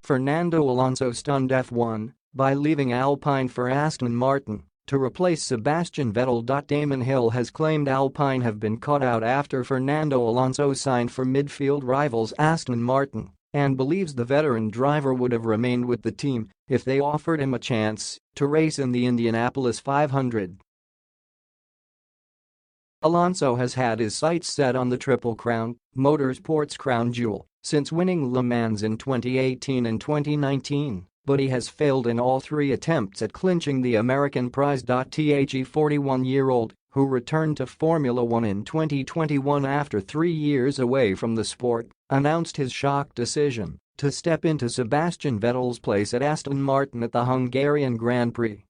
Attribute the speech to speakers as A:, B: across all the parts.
A: Fernando Alonso stunned F1 by leaving Alpine for Ast0n Martin to replace Sebastian Vettel. Damon Hill has claimed Alpine have been caught out after Fernando Alonso signed for midfield rivals Ast0n Martin and believes the veteran driver would have remained with the team if they offered him a chance to race in the Indianapolis 500. Alonso has had his sights set on the Triple Crown, motorsport's crown jewel, since winning Le Mans in 2018 and 2019, but he has failed in all three attempts at clinching the American prize. The 41-year-old, who returned to Formula One in 2021 after 3 years away from the sport, announced his shock decision to step into Sebastian Vettel's place at Ast0n Martin at the Hungarian Grand Prix.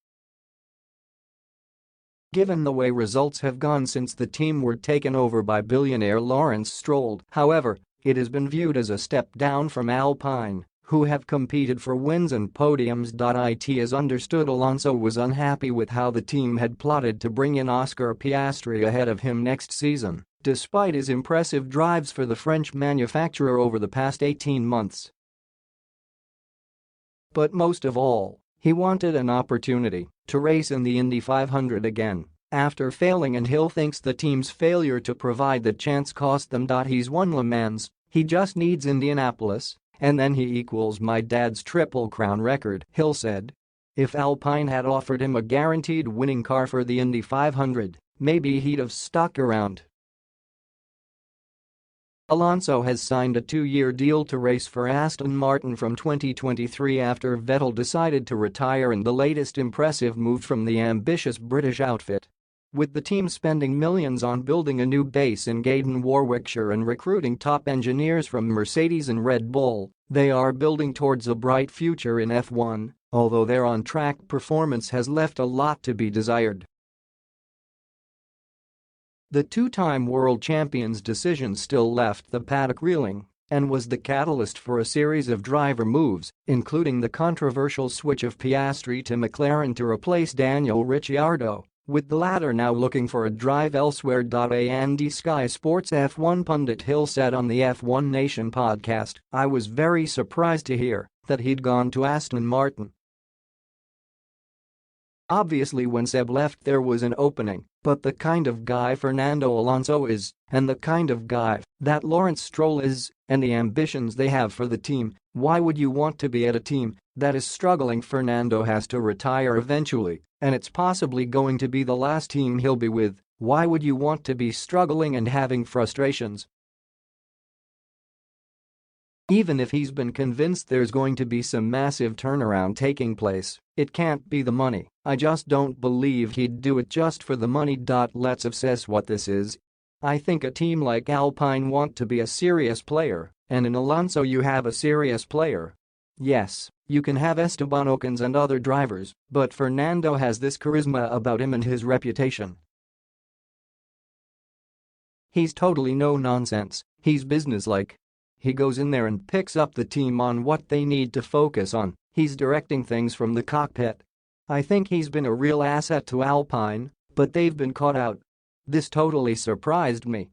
A: Given the way results have gone since the team were taken over by billionaire Lawrence Stroll, however, it has been viewed as a step down from Alpine, who have competed for wins and podiums. It is understood Alonso was unhappy with how the team had plotted to bring in Oscar Piastri ahead of him next season, despite his impressive drives for the French manufacturer over the past 18 months. But most of all, he wanted an opportunity to race in the Indy 500 again after failing, and Hill thinks the team's failure to provide the chance cost them. He's won Le Mans, he just needs Indianapolis, and then he equals my dad's Triple Crown record, Hill said. If Alpine had offered him a guaranteed winning car for the Indy 500, maybe he'd have stuck around. Alonso has signed a 2-year deal to race for Ast0n Martin from 2023 after Vettel decided to retire in the latest impressive move from the ambitious British outfit. With the team spending millions on building a new base in Gaydon, Warwickshire and recruiting top engineers from Mercedes and Red Bull, they are building towards a bright future in F1, although their on-track performance has left a lot to be desired. The two-time world champion's decision still left the paddock reeling and was the catalyst for a series of driver moves, including the controversial switch of Piastri to McLaren to replace Daniel Ricciardo, with the latter now looking for a drive elsewhere. And Sky Sports F1 pundit Hill said on the F1 Nation podcast, "I was very surprised to hear that he'd gone to Ast0n Martin. Obviously when Seb left there was an opening, but the kind of guy Fernando Alonso is, and the kind of guy that Lawrence Stroll is, and the ambitions they have for the team, why would you want to be at a team that is struggling? Fernando has to retire eventually, and it's possibly going to be the last team he'll be with. Why would you want to be struggling and having frustrations? Even if he's been convinced there's going to be some massive turnaround taking place, it can't be the money. I just don't believe he'd do it just for the money. Let's assess what this is. I think a team like Alpine want to be a serious player, and in Alonso you have a serious player. Yes, you can have Esteban Ocons and other drivers, but Fernando has this charisma about him and his reputation. He's totally no nonsense, he's businesslike. He goes in there and picks up the team on what they need to focus on, he's directing things from the cockpit. I think he's been a real asset to Alpine, but they've been caught out. This totally surprised me."